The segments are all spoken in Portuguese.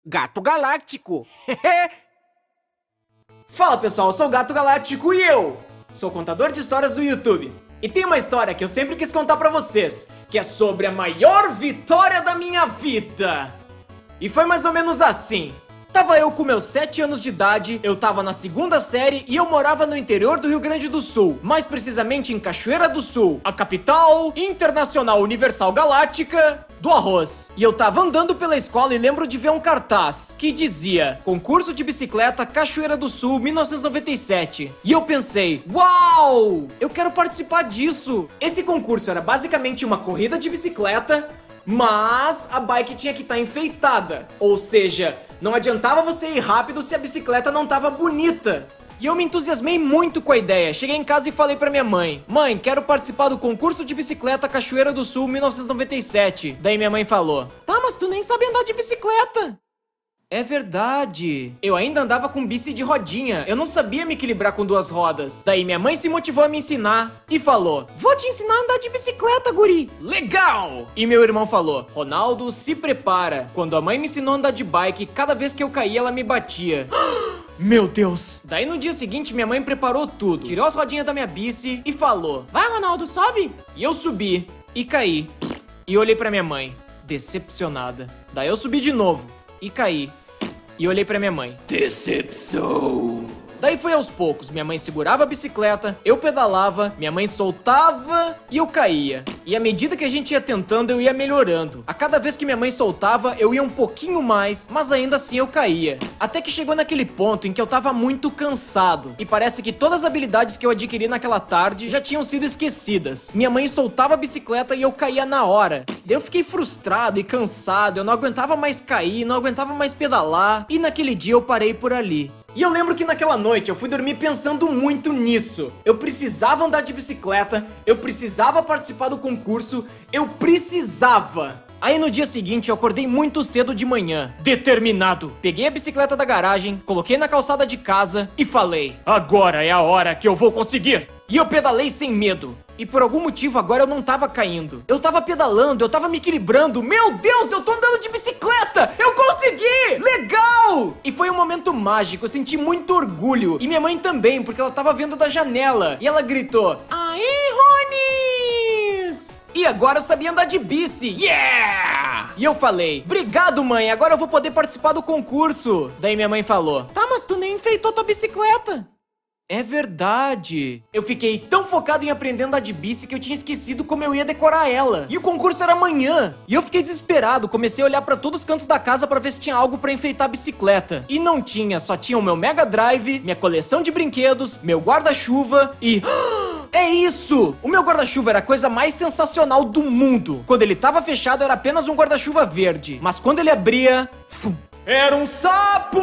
Gato Galáctico. Fala pessoal, eu sou o Gato Galáctico e eu sou contador de histórias do YouTube. E tem uma história que eu sempre quis contar pra vocês, que é sobre a maior vitória da minha vida. E foi mais ou menos assim. Tava eu com meus 7 anos de idade, eu tava na segunda série e eu morava no interior do Rio Grande do Sul, mais precisamente em Cachoeira do Sul, a capital internacional universal galáctica do arroz. E eu tava andando pela escola e lembro de ver um cartaz que dizia Concurso de Bicicleta Cachoeira do Sul 1997. E eu pensei, uau, eu quero participar disso. Esse concurso era basicamente uma corrida de bicicleta, mas a bike tinha que estar enfeitada, ou seja, não adiantava você ir rápido se a bicicleta não tava bonita. E eu me entusiasmei muito com a ideia. Cheguei em casa e falei pra minha mãe: mãe, quero participar do concurso de bicicleta Cachoeira do Sul 1997. Daí minha mãe falou: tá, mas tu nem sabe andar de bicicleta. É verdade. Eu ainda andava com bici de rodinha. Eu não sabia me equilibrar com 2 rodas. Daí minha mãe se motivou a me ensinar e falou: vou te ensinar a andar de bicicleta, guri. Legal! E meu irmão falou: Ronaldo, se prepara. Quando a mãe me ensinou a andar de bike, cada vez que eu caía, ela me batia. Meu Deus! Daí no dia seguinte minha mãe preparou tudo, tirou as rodinhas da minha bici e falou: vai, Ronaldo, sobe! E eu subi e caí. E olhei pra minha mãe, decepcionada. Daí eu subi de novo e caí. E olhei pra minha mãe. Decepção! Daí foi aos poucos, minha mãe segurava a bicicleta, eu pedalava, minha mãe soltava e eu caía. E à medida que a gente ia tentando, eu ia melhorando. A cada vez que minha mãe soltava, eu ia um pouquinho mais, mas ainda assim eu caía. Até que chegou naquele ponto em que eu tava muito cansado. E parece que todas as habilidades que eu adquiri naquela tarde já tinham sido esquecidas. Minha mãe soltava a bicicleta e eu caía na hora. Daí eu fiquei frustrado e cansado, eu não aguentava mais cair, não aguentava mais pedalar. E naquele dia eu parei por ali. E eu lembro que naquela noite eu fui dormir pensando muito nisso. Eu precisava andar de bicicleta, eu precisava participar do concurso, eu precisava. Aí no dia seguinte eu acordei muito cedo de manhã, determinado. Peguei a bicicleta da garagem, coloquei na calçada de casa e falei: agora é a hora que eu vou conseguir. E eu pedalei sem medo. E por algum motivo agora eu não tava caindo. Eu tava pedalando, eu tava me equilibrando. Meu Deus, eu tô andando de bicicleta! Eu consegui! Legal! E foi um momento mágico, eu senti muito orgulho. E minha mãe também, porque ela tava vendo da janela. E ela gritou: aí, Ronis! E agora eu sabia andar de bici. Yeah! E eu falei: obrigado, mãe, agora eu vou poder participar do concurso. Daí minha mãe falou: tá, mas tu nem enfeitou tua bicicleta. É verdade. Eu fiquei tão focado em aprender a andar de bici que eu tinha esquecido como eu ia decorar ela. E o concurso era amanhã. E eu fiquei desesperado, comecei a olhar pra todos os cantos da casa pra ver se tinha algo pra enfeitar a bicicleta. E não tinha, só tinha o meu Mega Drive, minha coleção de brinquedos, meu guarda-chuva e... é isso! O meu guarda-chuva era a coisa mais sensacional do mundo. Quando ele tava fechado era apenas um guarda-chuva verde. Mas quando ele abria... era um sapo!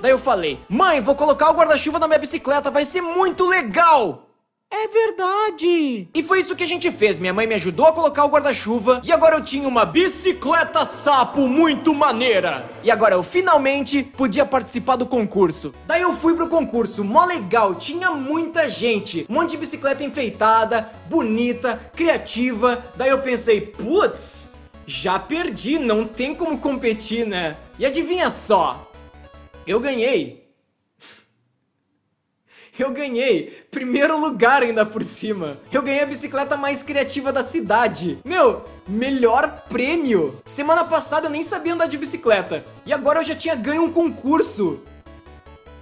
Daí eu falei: mãe, vou colocar o guarda-chuva na minha bicicleta, vai ser muito legal! É verdade! E foi isso que a gente fez, minha mãe me ajudou a colocar o guarda-chuva e agora eu tinha uma bicicleta sapo muito maneira! E agora eu finalmente podia participar do concurso. Daí eu fui pro concurso, mó legal, tinha muita gente, um monte de bicicleta enfeitada, bonita, criativa. Daí eu pensei: putz, já perdi, não tem como competir, né? E adivinha só? Eu ganhei. Eu ganhei. Primeiro lugar ainda por cima. Eu ganhei a bicicleta mais criativa da cidade. Meu, melhor prêmio. Semana passada eu nem sabia andar de bicicleta. E agora eu já tinha ganho um concurso.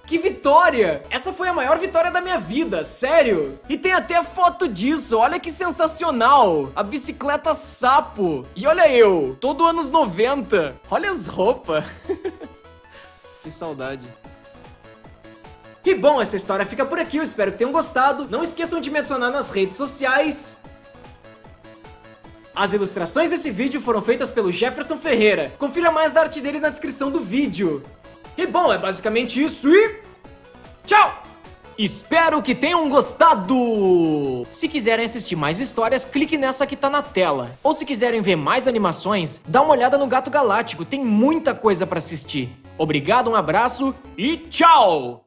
Que vitória! Essa foi a maior vitória da minha vida, sério! E tem até foto disso, olha que sensacional! A bicicleta sapo! E olha eu, todo anos 90! Olha as roupas! Que saudade! E bom, essa história fica por aqui, eu espero que tenham gostado. Não esqueçam de me adicionar nas redes sociais. As ilustrações desse vídeo foram feitas pelo Jefferson Ferreira. Confira mais da arte dele na descrição do vídeo. E bom, é basicamente isso e... tchau! Espero que tenham gostado! Se quiserem assistir mais histórias, clique nessa que tá na tela. Ou se quiserem ver mais animações, dá uma olhada no Gato Galáctico, tem muita coisa pra assistir. Obrigado, um abraço e tchau!